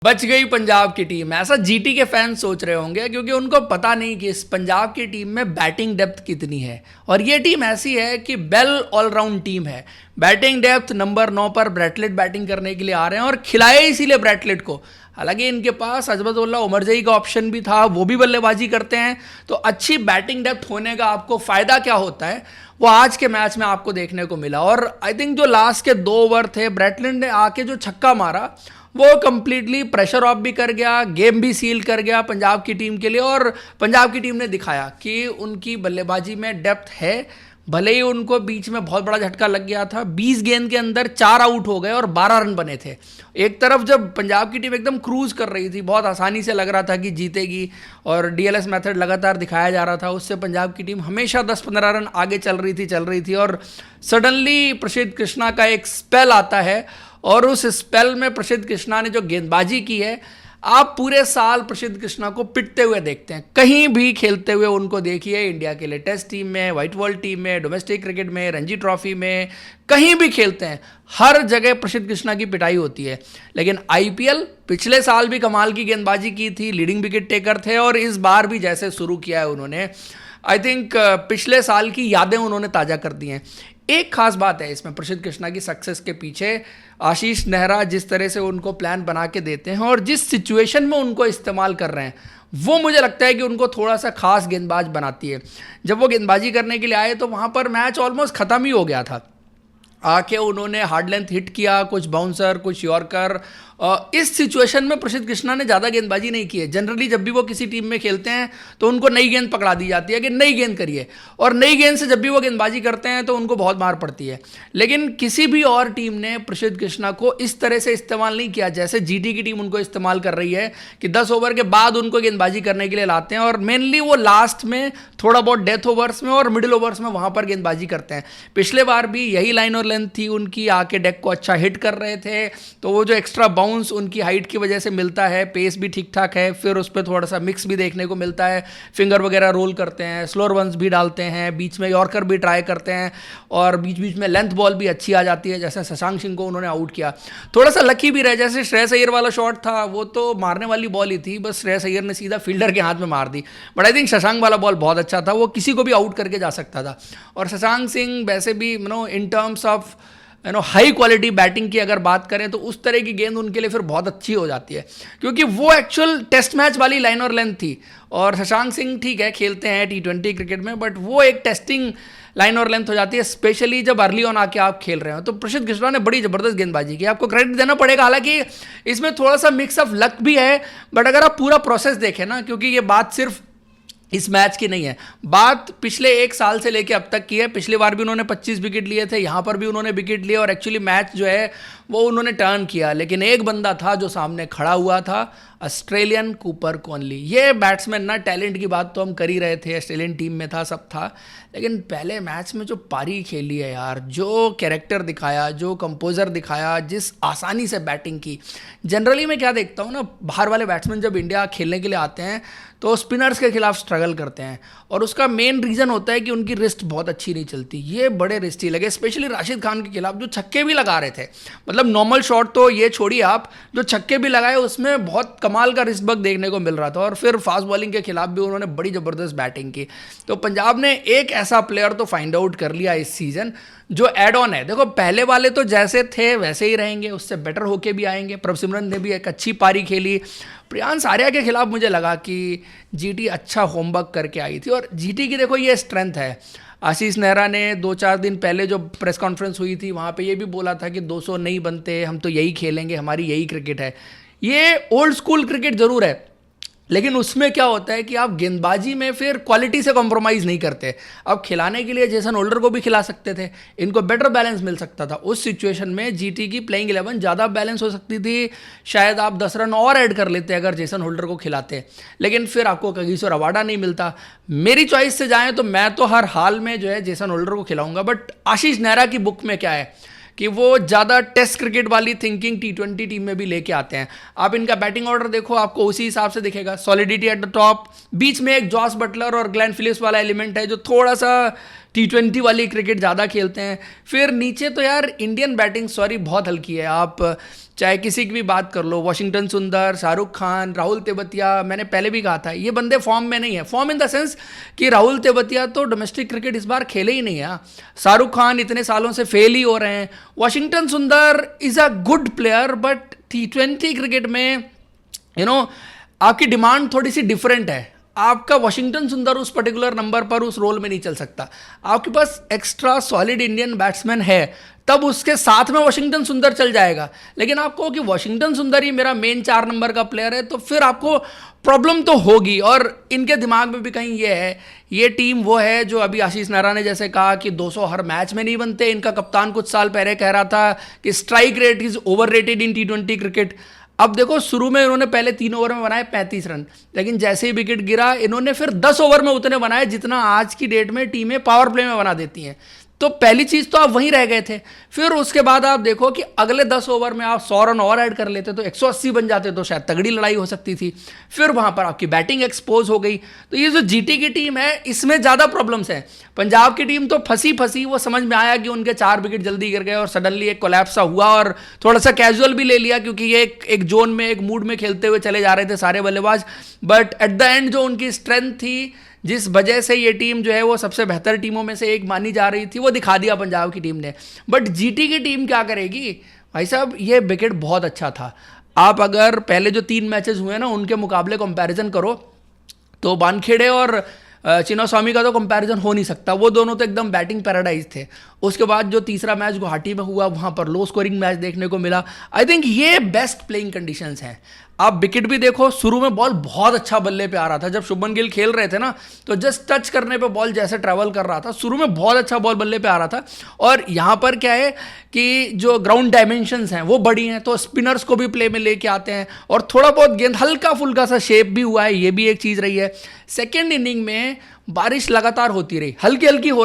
बच गई पंजाब की टीम। ऐसा जीटी के फैंस सोच रहे होंगे क्योंकि उनको पता नहीं कि इस पंजाब की टीम में बैटिंग डेप्थ कितनी है। और ये टीम ऐसी है कि बेल ऑलराउंड टीम है। बैटिंग डेप्थ नंबर 9 पर ब्रैटलेट बैटिंग करने के लिए आ रहे हैं और खिलाए इसीलिए ब्रैटलेट को। हालांकि इनके पास अजमतुल्ला उमरजई का ऑप्शन भी था, वो भी बल्लेबाजी करते हैं। तो अच्छी बैटिंग डेप्थ होने का आपको फायदा क्या होता है वो आज के मैच में आपको देखने को मिला। और आई थिंक जो लास्ट के 2 ओवर थे, ब्रैटलेट ने आके जो छक्का मारा वो कंप्लीटली प्रेशर ऑफ भी कर गया, गेम भी सील कर गया पंजाब की टीम के लिए। और पंजाब की टीम ने दिखाया कि उनकी बल्लेबाजी में डेप्थ है। भले ही उनको बीच में बहुत बड़ा झटका लग गया था, 20 गेंद के अंदर 4 आउट हो गए और 12 रन बने थे। एक तरफ जब पंजाब की टीम एकदम क्रूज कर रही थी, बहुत आसानी से लग रहा था कि जीतेगी और डीएलएस मेथड लगातार दिखाया जा रहा था, उससे पंजाब की टीम हमेशा 10-15 रन आगे चल रही थी। और सडनली प्रसिद्ध कृष्णा का एक स्पेल आता है और उस स्पेल में प्रसिद्ध कृष्णा ने जो गेंदबाजी की है, आप पूरे साल प्रसिद्ध कृष्णा को पिटते हुए देखते हैं। कहीं भी खेलते हुए उनको देखिए, इंडिया के लिए टेस्ट टीम में, व्हाइट बॉल टीम में, डोमेस्टिक क्रिकेट में, रणजी ट्रॉफी में, कहीं भी खेलते हैं, हर जगह प्रसिद्ध कृष्णा की पिटाई होती है। लेकिन आईपीएल पिछले साल भी कमाल की गेंदबाजी की थी, लीडिंग विकेट टेकर थे और इस बार भी जैसे शुरू किया है उन्होंने, आई थिंक पिछले साल की यादें उन्होंने ताज़ा कर दी हैं। एक खास बात है इसमें प्रसिद्ध कृष्णा की सक्सेस के पीछे, आशीष नेहरा जिस तरह से उनको प्लान बना के देते हैं और जिस सिचुएशन में उनको इस्तेमाल कर रहे हैं, वो मुझे लगता है कि उनको थोड़ा सा खास गेंदबाज बनाती है। जब वो गेंदबाजी करने के लिए आए तो वहाँ पर मैच ऑलमोस्ट ख़त्म ही हो गया था। आके उन्होंने हार्ड लेंथ हिट किया, कुछ बाउंसर, कुछ यॉर्कर। इस सिचुएशन में प्रसिद्ध कृष्णा ने ज़्यादा गेंदबाजी नहीं की है। जनरली जब भी वो किसी टीम में खेलते हैं तो उनको नई गेंद पकड़ा दी जाती है कि नई गेंद करिए, और नई गेंद से जब भी वो गेंदबाजी करते हैं तो उनको बहुत मार पड़ती है। लेकिन किसी भी और टीम ने प्रसिद्ध कृष्णा को इस तरह से इस्तेमाल नहीं किया जैसे जीटी की टीम उनको इस्तेमाल कर रही है कि 10 ओवर के बाद उनको गेंदबाजी करने के लिए लाते हैं और मेनली वो लास्ट में थोड़ा बहुत डेथ ओवर्स में और मिडिल ओवर्स में वहाँ पर गेंदबाजी करते हैं। पिछले बार भी यही लाइन और लेंथ थी उनकी, आके डेक को अच्छा हिट कर रहे थे, तो वो जो एक्स्ट्रा बाउंस उनकी हाइट की वजह से मिलता है, पेस भी ठीक ठाक है, फिर उस पर थोड़ा सा मिक्स भी देखने को मिलता है, फिंगर वगैरह रोल करते हैं, स्लोअर वंस भी डालते हैं, बीच में यॉर्कर भी ट्राई करते हैं और बीच बीच में लेंथ बॉल भी अच्छी आ जाती है, जैसे शशांक सिंह को उन्होंने आउट किया। थोड़ा सा लकी भी रहे, जैसे श्रेयस अय्यर वाला शॉट था वो तो मारने वाली बॉल ही थी, बस श्रेयस अय्यर ने सीधा फील्डर के हाथ में मार दी। बट आई थिंक शशांक वाला बॉल बहुत अच्छा था, वो किसी को भी आउट करके जा सकता था। और शशांक सिंह वैसे भी in terms of high quality batting की अगर बात करें तो उस तरह की गेंद उनके लिए फिर बहुत अच्छी हो जाती है, क्योंकि वो एक्चुअल टेस्ट मैच वाली लाइन और लेंथ थी। और शशांक सिंह ठीक है खेलते हैं T20 क्रिकेट में, बट वो एक टेस्टिंग लाइन और लेंथ हो जाती है, स्पेशली जब अर्ली ऑन आके आप खेल रहे हो। तो प्रसिद्ध कृष्णा ने बड़ी ज़बरदस्त गेंदबाजी की, आपको क्रेडिट देना पड़ेगा। हालांकि इसमें थोड़ा सा मिक्स ऑफ लक भी है, बट अगर आप पूरा प्रोसेस देखें ना, क्योंकि ये बात सिर्फ इस मैच की नहीं है, बात पिछले 1 साल से लेके अब तक की है। पिछली बार भी उन्होंने 25 विकेट लिए थे, यहाँ पर भी उन्होंने विकेट लिए और एक्चुअली मैच जो है वो उन्होंने टर्न किया। लेकिन एक बंदा था जो सामने खड़ा हुआ था, ऑस्ट्रेलियन कूपर कॉनली। ये बैट्समैन ना, टैलेंट की बात तो हम कर ही रहे थे, ऑस्ट्रेलियन टीम में था, सब था, लेकिन पहले मैच में जो पारी खेली है यार, जो कैरेक्टर दिखाया, जो कंपोजर दिखाया, जिस आसानी से बैटिंग की। जनरली मैं क्या देखता हूँ ना, बाहर वाले बैट्समैन जब इंडिया खेलने के लिए आते हैं तो स्पिनर्स के खिलाफ स्ट्रगल करते हैं और उसका मेन रीज़न होता है कि उनकी रिस्ट बहुत अच्छी नहीं चलती। ये बड़े रिस्टी लगे, स्पेशली राशिद खान के खिलाफ जो छक्के भी लगा रहे थे। मतलब नॉर्मल शॉट तो ये छोड़िए, आप जो छक्के भी लगाए उसमें बहुत कमाल का रिस्ट बग देखने को मिल रहा था। और फिर फास्ट बॉलिंग के खिलाफ भी उन्होंने बड़ी ज़बरदस्त बैटिंग की। तो पंजाब ने एक ऐसा प्लेयर तो फाइंड आउट कर लिया इस सीज़न जो एड ऑन है। देखो पहले वाले तो जैसे थे वैसे ही रहेंगे, उससे बेटर होके भी आएंगे। प्रभसिमरन ने भी एक अच्छी पारी खेली। प्रियांश आर्या के खिलाफ मुझे लगा कि जीटी अच्छा होमवर्क करके आई थी और जीटी की देखो ये स्ट्रेंथ है। आशीष नेहरा ने 2-4 दिन पहले जो प्रेस कॉन्फ्रेंस हुई थी वहाँ पे ये भी बोला था कि 200 नहीं बनते, हम तो यही खेलेंगे, हमारी यही क्रिकेट है। ये ओल्ड स्कूल क्रिकेट ज़रूर है, लेकिन उसमें क्या होता है कि आप गेंदबाजी में फिर क्वालिटी से कॉम्प्रोमाइज़ नहीं करते। अब खिलाने के लिए जेसन होल्डर को भी खिला सकते थे, इनको बेटर बैलेंस मिल सकता था। उस सिचुएशन में जीटी की प्लेइंग 11 ज़्यादा बैलेंस हो सकती थी, शायद आप 10 रन और ऐड कर लेते अगर जेसन होल्डर को खिलाते, लेकिन फिर आपको कगिसो रबाडा नहीं मिलता। मेरी चॉइस से जाएँ तो मैं तो हर हाल में जो है जेसन होल्डर को खिलाऊंगा, बट आशीष नेहरा की बुक में क्या है कि वो ज़्यादा टेस्ट क्रिकेट वाली थिंकिंग T20 टीम में भी लेके आते हैं। आप इनका बैटिंग ऑर्डर देखो, आपको उसी हिसाब से दिखेगा। सॉलिडिटी एट द टॉप, बीच में एक जॉस बटलर और ग्लेन फिलिप्स वाला एलिमेंट है जो थोड़ा सा T20 वाली क्रिकेट ज़्यादा खेलते हैं। फिर नीचे तो यार इंडियन बैटिंग सॉरी बहुत हल्की है। आप चाहे किसी की भी बात कर लो, वाशिंगटन सुंदर, शाहरुख खान, राहुल तेवतिया, मैंने पहले भी कहा था ये बंदे फॉर्म में नहीं है। फॉर्म इन द सेंस कि राहुल तेवतिया तो डोमेस्टिक क्रिकेट इस बार खेले ही नहीं है। शाहरुख खान इतने सालों से फेल ही हो रहे हैं। वाशिंगटन सुंदर is a good player but T20 cricket में आपकी डिमांड थोड़ी सी डिफरेंट है। आपका वाशिंगटन सुंदर उस पर्टिकुलर नंबर पर उस रोल में नहीं चल सकता। आपके पास एक्स्ट्रा सॉलिड इंडियन बैट्समैन है तब उसके साथ में वाशिंगटन सुंदर चल जाएगा। लेकिन आपको कि वाशिंगटन सुंदर ही मेरा मेन 4 नंबर का प्लेयर है तो फिर आपको प्रॉब्लम तो होगी। और इनके दिमाग में भी कहीं ये है, ये टीम वो है जो अभी आशीष नेहरा ने जैसे कहा कि 200 हर मैच में नहीं बनते। इनका कप्तान कुछ साल पहले कह रहा था कि strike rate is overrated in T20 cricket. अब देखो शुरू में इन्होंने पहले 3 ओवर में बनाए 35 रन, लेकिन जैसे ही विकेट गिरा इन्होंने फिर 10 ओवर में उतने बनाए जितना आज की डेट में टीमें पावर प्ले में बना देती हैं। तो पहली चीज तो आप वहीं रह गए थे। फिर उसके बाद आप देखो कि अगले 10 ओवर में आप 100 रन और ऐड कर लेते तो 180 बन जाते तो शायद तगड़ी लड़ाई हो सकती थी। फिर वहां पर आपकी बैटिंग एक्सपोज हो गई। तो ये जो जीटी की टीम है इसमें ज्यादा प्रॉब्लम्स है। पंजाब की टीम तो फंसी वो समझ में आया कि उनके 4 विकेट जल्दी गिर गए और सडनली एक कोलैप्स सा हुआ और थोड़ा सा कैजुअल भी ले लिया क्योंकि ये एक जोन में एक मूड में खेलते हुए चले जा रहे थे सारे बल्लेबाज। बट एट द एंड जो उनकी स्ट्रेंथ थी, जिस वजह से ये टीम जो है वो सबसे बेहतर टीमों में से एक मानी जा रही थी, वो दिखा दिया पंजाब की टीम ने। बट जीटी की टीम क्या करेगी भाई साहब? ये विकेट बहुत अच्छा था। आप अगर पहले जो 3 मैचेस हुए ना उनके मुकाबले कंपैरिजन करो तो वानखेड़े और चिन्नास्वामी का तो कंपैरिजन हो नहीं सकता। वो दोनों तो एकदम बैटिंग पैराडाइज थे। उसके बाद जो तीसरा मैच गुवाहाटी में हुआ वहां पर लो स्कोरिंग मैच देखने को मिला। आई थिंक ये बेस्ट प्लेइंग कंडीशंस हैं। आप विकेट भी देखो, शुरू में बॉल बहुत अच्छा बल्ले पे आ रहा था। जब शुभमन गिल खेल रहे थे ना तो जस्ट टच करने पे बॉल जैसे ट्रैवल कर रहा था, शुरू में बहुत अच्छा बॉल बल्ले पे आ रहा था। और यहाँ पर क्या है कि जो ग्राउंड डायमेंशंस हैं वो बड़ी हैं तो स्पिनर्स को भी प्ले में लेके आते हैं और थोड़ा बहुत गेंद हल्का फुल्का सा शेप भी हुआ है, ये भी एक चीज़ रही है। सेकेंड इनिंग में बारिश लगातार होती रही, हल्की हल्की हो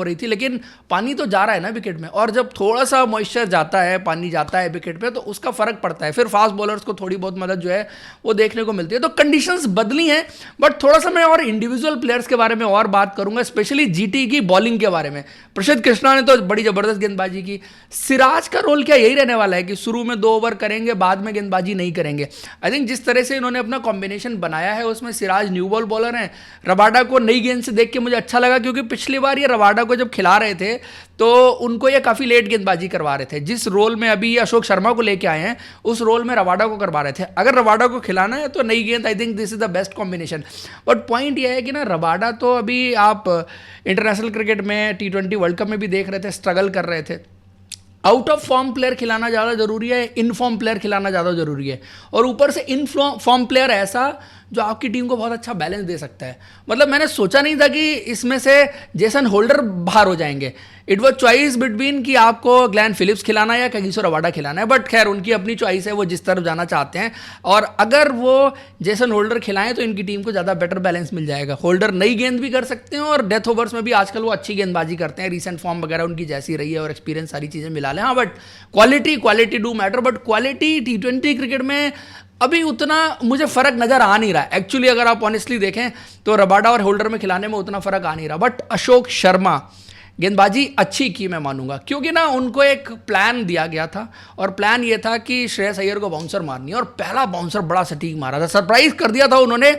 रही थी, लेकिन पानी तो जा रहा है ना विकेट में। और जब थोड़ा सा मॉइस्चर जाता है, पानी जाता है विकेट पे तो उसका फर्क पड़ता है। फिर फास्ट बॉलर्स को थोड़ी बहुत मदद जो है वो देखने को मिलती है। तो कंडीशंस बदली हैं। बट थोड़ा सा मैं और इंडिविजुअल प्लेयर्स के बारे में और बात करूंगा, स्पेशली जीटी की बॉलिंग के बारे में। प्रसिद्ध कृष्णा ने तो बड़ी जबरदस्त गेंदबाजी की। सिराज का रोल क्या यही रहने वाला है कि शुरू में 2 ओवर करेंगे, बाद में गेंदबाजी नहीं करेंगे? आई थिंक जिस तरह से इन्होंने अपना कॉम्बिनेशन बनाया है उसमें सिराज न्यू बॉल बॉलर हैं। रबाडा को नई गेंद से देख के मुझे अच्छा लगा क्योंकि पिछली बार ये रबाडा को जब खिला रहे थे तो उनको ये काफ़ी लेट गेंदबाजी करवा रहे थे। जिस रोल में अभी ये अशोक शर्मा को लेके आए हैं उस रोल में रबाडा को करवा रहे थे। अगर रबाडा को खिलाना है तो नई गेंद, I think this is the best combination. But point ये है कि ना रबाडा तो अभी आप इंटरनेशनल क्रिकेट में T20 वर्ल्ड कप में भी देख रहे थे, स्ट्रगल कर रहे थे। आउट ऑफ फॉर्म प्लेयर खिलाना ज़्यादा जरूरी है, इन फॉर्म प्लेयर खिलाना ज़्यादा जरूरी है। और ऊपर से इन फॉर्म प्लेयर ऐसा जो आपकी टीम को बहुत अच्छा बैलेंस दे सकता है। मतलब मैंने सोचा नहीं था कि इसमें से जेसन होल्डर बाहर हो जाएंगे। इट वॉज चॉइस बिटवीन कि आपको ग्लैन फिलिप्स खिलाना है या कगिसो रबाडा खिलाना है। बट खैर उनकी अपनी चॉइस है, वो जिस तरफ जाना चाहते हैं। और अगर वो जेसन होल्डर खिलाएं तो इनकी टीम को ज़्यादा बेटर बैलेंस मिल जाएगा। होल्डर नई गेंद भी कर सकते हैं और डेथ ओवर्स में भी आजकल वो अच्छी गेंदबाजी करते हैं। रिसेंट फॉर्म वगैरह उनकी जैसी रही है और एक्सपीरियंस सारी चीज़ें मिला लें। हाँ but quality do matter. But quality T20 cricket में अभी उतना मुझे फर्क नजर आ नहीं रहा है। एक्चुअली अगर आप ऑनेस्टली देखें तो रबाडा और होल्डर में खिलाने में उतना फर्क आ नहीं रहा। बट अशोक शर्मा गेंदबाजी अच्छी की मैं मानूंगा क्योंकि ना उनको एक प्लान दिया गया था और प्लान ये था कि श्रेयस अय्यर को बाउंसर मारनी है और पहला बाउंसर बड़ा सटीक मारा था, सरप्राइज कर दिया था उन्होंने।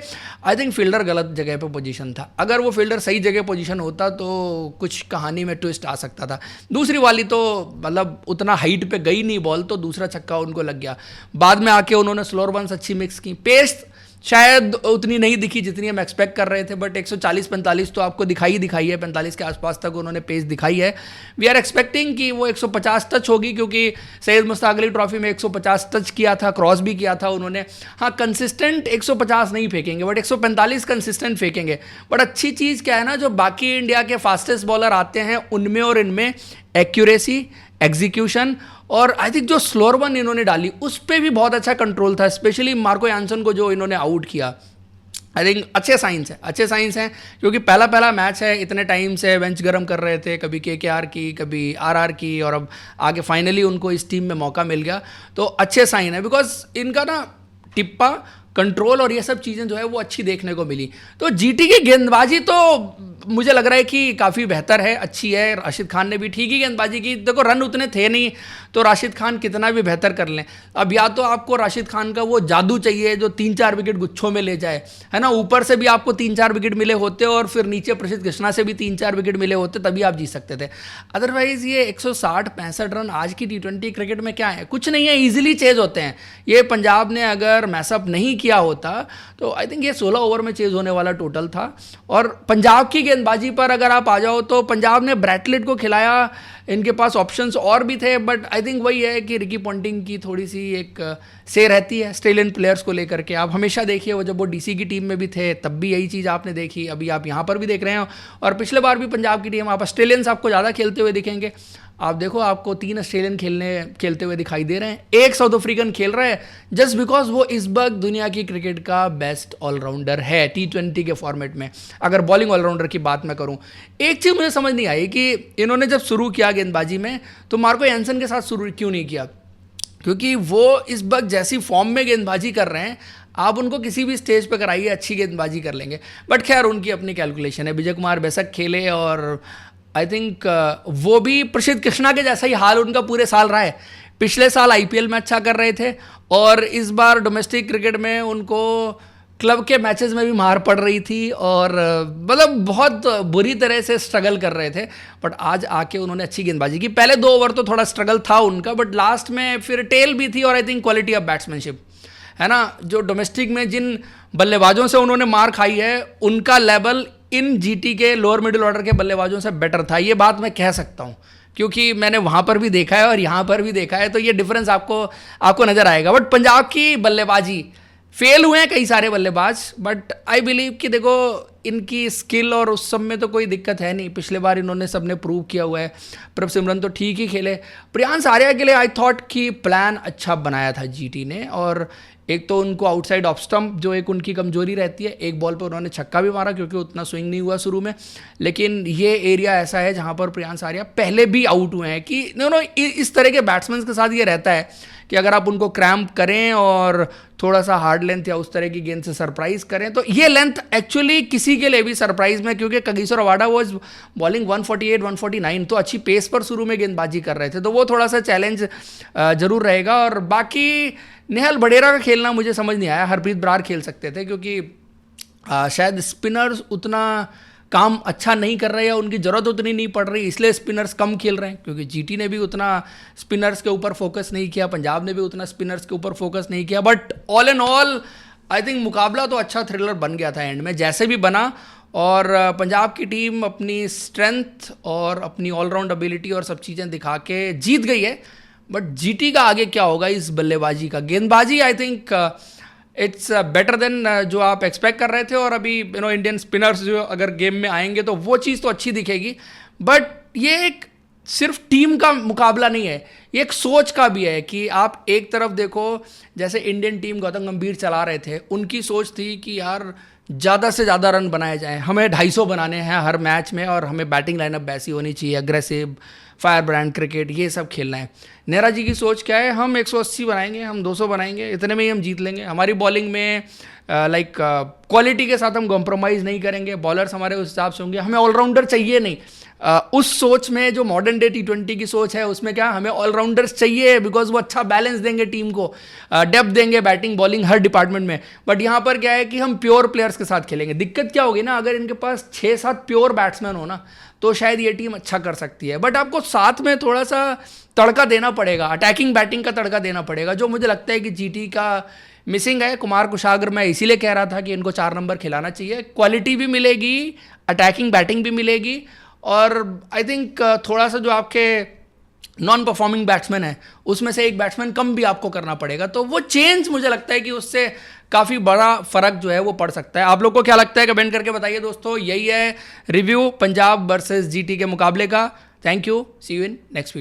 आई थिंक फील्डर गलत जगह पे पोजीशन था। अगर वो फील्डर सही जगह पोजीशन होता तो कुछ कहानी में ट्विस्ट आ सकता था। दूसरी वाली तो मतलब उतना हाइट पे गई नहीं बॉल तो दूसरा छक्का उनको लग गया। बाद में आके उन्होंने स्लोअर वंस अच्छी मिक्स की। पेस शायद उतनी नहीं दिखी जितनी हम एक्सपेक्ट कर रहे थे बट 140-45 तो आपको दिखाई है। 45 के आसपास तक उन्होंने पेस दिखाई है। वी आर एक्सपेक्टिंग कि वो 150 टच होगी क्योंकि सैयद मुश्ताक अली ट्रॉफी में 150 टच किया था, क्रॉस भी किया था उन्होंने। हाँ कंसिस्टेंट 150 नहीं फेंकेंगे बट 145 कंसिस्टेंट फेंकेंगे। बट अच्छी चीज़ क्या है ना, जो बाकी इंडिया के फास्टेस्ट बॉलर आते हैं उनमें और इनमें एक्यूरेसी, एग्जीक्यूशन और आई थिंक जो स्लोअर वन इन्होंने डाली उस पर भी बहुत अच्छा कंट्रोल था। स्पेशली मार्को यानसन को जो इन्होंने आउट किया, आई थिंक अच्छे साइंस हैं क्योंकि पहला मैच है, इतने टाइम से बेंच गर्म कर रहे थे, कभी KKR की कभी RR की और अब आगे फाइनली उनको इस टीम में मौका मिल गया तो अच्छे साइन है। बिकॉज इनका ना टिप्पा कंट्रोल और ये सब चीज़ें जो है वो अच्छी देखने को मिली। तो जीटी की गेंदबाजी तो मुझे लग रहा है कि काफ़ी बेहतर है, अच्छी है। राशिद खान ने भी ठीक ही गेंदबाजी की। देखो रन उतने थे नहीं, तो राशिद खान कितना भी बेहतर कर लें, अब या तो आपको राशिद खान का वो जादू चाहिए जो 3-4 विकेट गुच्छों में ले जाए, है ना। ऊपर से भी आपको 3-4 विकेट मिले होते और फिर नीचे प्रसिद्ध कृष्णा से भी 3-4 विकेट मिले होते, तभी आप जीत सकते थे। अदरवाइज ये 160-65 रन आज की T20 क्रिकेट में क्या है, कुछ नहीं है, ईजिली चेज होते हैं। ये पंजाब ने अगर मैसअप नहीं किया होता तो आई थिंक ये 16 ओवर में चेज होने वाला टोटल था। और पंजाब की गेंदबाजी पर अगर आप आ जाओ तो पंजाब ने ब्रैटलेट को खिलाया, इनके पास ऑप्शंस और भी थे, बट आई थिंक वही है कि रिकी पॉन्टिंग की थोड़ी सी एक से रहती है ऑस्ट्रेलियन प्लेयर्स को लेकर के। आप हमेशा देखिए वो जब वो डीसी की टीम में भी थे तब भी यही चीज़ आपने देखी, अभी आप यहाँ पर भी देख रहे हो। और पिछले बार भी पंजाब की टीम, आप ऑस्ट्रेलियंस आपको ज़्यादा खेलते हुए दिखेंगे। आप देखो आपको 3 ऑस्ट्रेलियन खेलते हुए दिखाई दे रहे हैं, एक साउथ अफ्रीकन खेल रहा है, जस्ट बिकॉज वो इस वक्त दुनिया की क्रिकेट का बेस्ट ऑलराउंडर है T20 के फॉर्मेट में। अगर बॉलिंग ऑलराउंडर की बात मैं करूं, एक चीज़ मुझे समझ नहीं आई कि इन्होंने जब शुरू किया गेंदबाजी में तो मार्को एंसन के साथ शुरू क्यों नहीं किया, क्योंकि वो इस वक्त जैसी फॉर्म में गेंदबाजी कर रहे हैं, आप उनको किसी भी स्टेज पर कराइए अच्छी गेंदबाजी कर लेंगे। बट खैर उनकी अपनी कैलकुलेशन है। विजय कुमार बेशक खेले और आई थिंक वो भी प्रसिद्ध कृष्णा के जैसा ही हाल उनका पूरे साल रहा है। पिछले साल आईपीएल में अच्छा कर रहे थे और इस बार डोमेस्टिक क्रिकेट में उनको क्लब के मैचेस में भी मार पड़ रही थी और मतलब बहुत बुरी तरह से स्ट्रगल कर रहे थे। बट आज आके उन्होंने अच्छी गेंदबाजी की। पहले 2 ओवर तो थोड़ा स्ट्रगल था उनका, बट लास्ट में फिर टेल भी थी और आई थिंक क्वालिटी ऑफ बैट्समैनशिप, है ना। जो डोमेस्टिक में जिन बल्लेबाजों से उन्होंने मार खाई है उनका लेवल इन जीटी के लोअर मिडिल ऑर्डर के बल्लेबाजों से बेटर था, ये बात मैं कह सकता हूँ, क्योंकि मैंने वहाँ पर भी देखा है और यहाँ पर भी देखा है, तो ये डिफरेंस आपको नज़र आएगा। बट पंजाब की बल्लेबाजी, फेल हुए हैं कई सारे बल्लेबाज, बट आई बिलीव कि देखो इनकी स्किल और उस सब में तो कोई दिक्कत है नहीं। पिछले बार इन्होंने सबने प्रूव किया हुआ है। प्रभ सिमरन तो ठीक ही खेले। प्रियांश आर्या के लिए आई थॉट कि प्लान अच्छा बनाया था जीटी ने, और एक तो उनको आउटसाइड ऑफ स्टंप जो एक उनकी कमजोरी रहती है, एक बॉल पे उन्होंने छक्का भी मारा क्योंकि उतना स्विंग नहीं हुआ शुरू में, लेकिन ये एरिया ऐसा है जहाँ पर प्रियांश आर्या पहले भी आउट हुए हैं कि नो इस तरह के बैट्समैन के साथ ये रहता है कि अगर आप उनको क्रैम्प करें और थोड़ा सा हार्ड लेंथ या उस तरह की गेंद से सरप्राइज करें, तो ये लेंथ एक्चुअली किसी के लिए भी सरप्राइज में, क्योंकि कगिसो रबाडा वाज बॉलिंग 148 149, तो अच्छी पेस पर शुरू में गेंदबाजी कर रहे थे, तो वो थोड़ा सा चैलेंज जरूर रहेगा। और बाकी नेहल बडेरा का खेलना मुझे समझ नहीं आया। हरप्रीत बरार खेल सकते थे क्योंकि शायद स्पिनर्स उतना काम अच्छा नहीं कर रहे हैं, उनकी ज़रूरत उतनी नहीं पड़ रही, इसलिए स्पिनर्स कम खेल रहे हैं। क्योंकि जीटी ने भी उतना स्पिनर्स के ऊपर फोकस नहीं किया, पंजाब ने भी उतना स्पिनर्स के ऊपर फोकस नहीं किया। But all in all I think मुकाबला तो अच्छा थ्रिलर बन गया था एंड में, जैसे भी बना। और पंजाब की टीम अपनी स्ट्रेंथ और अपनी ऑलराउंड एबिलिटी और सब चीज़ें दिखा के जीत गई है। बट जीटी का आगे क्या होगा इस बल्लेबाजी का, गेंदबाजी I think it's better than जो आप एक्सपेक्ट कर रहे थे। और अभी इंडियन स्पिनर्स जो अगर गेम में आएंगे तो वो चीज़ तो अच्छी दिखेगी। बट ये एक सिर्फ टीम का मुकाबला नहीं है, ये एक सोच का भी है कि आप एक तरफ देखो, जैसे इंडियन टीम गौतम गंभीर चला रहे थे, उनकी सोच थी कि यार ज़्यादा से ज़्यादा रन बनाए जाएं, हमें 250 बनाने हैं हर मैच में और हमें बैटिंग लाइनअप वैसी होनी चाहिए, अग्रेसिव फायर ब्रांड क्रिकेट, ये सब खेलना है। नेहरा जी की सोच क्या है, हम 180 बनाएंगे, हम 200 बनाएंगे, इतने में ही हम जीत लेंगे। हमारी बॉलिंग में क्वालिटी के साथ हम कॉम्प्रोमाइज़ नहीं करेंगे, बॉलर्स हमारे उस हिसाब से होंगे, हमें ऑलराउंडर चाहिए नहीं। उस सोच में जो मॉडर्न डे T20 की सोच है उसमें क्या, हमें ऑलराउंडर्स चाहिए बिकॉज वो अच्छा बैलेंस देंगे टीम को, डेप्थ देंगे बैटिंग बॉलिंग हर डिपार्टमेंट में। बट यहाँ पर क्या है कि हम प्योर प्लेयर्स के साथ खेलेंगे। दिक्कत क्या होगी ना, अगर इनके पास 6-7 प्योर बैट्समैन हो ना तो शायद ये टीम अच्छा कर सकती है। बट आपको साथ में थोड़ा सा तड़का देना पड़ेगा, अटैकिंग बैटिंग का तड़का देना पड़ेगा, जो मुझे लगता है कि जीटी का मिसिंग है। कुमार कुशागर मैं इसीलिए कह रहा था कि इनको 4 नंबर खिलाना चाहिए, क्वालिटी भी मिलेगी, अटैकिंग बैटिंग भी मिलेगी, और आई थिंक थोड़ा सा जो आपके नॉन परफॉर्मिंग बैट्समैन है उसमें से एक बैट्समैन कम भी आपको करना पड़ेगा, तो वो चेंज मुझे लगता है कि उससे काफ़ी बड़ा फर्क जो है वो पड़ सकता है। आप लोग को क्या लगता है कमेंट करके बताइए दोस्तों। यही है रिव्यू पंजाब वर्सेस जीटी के मुकाबले का। Thank you, see you in next video.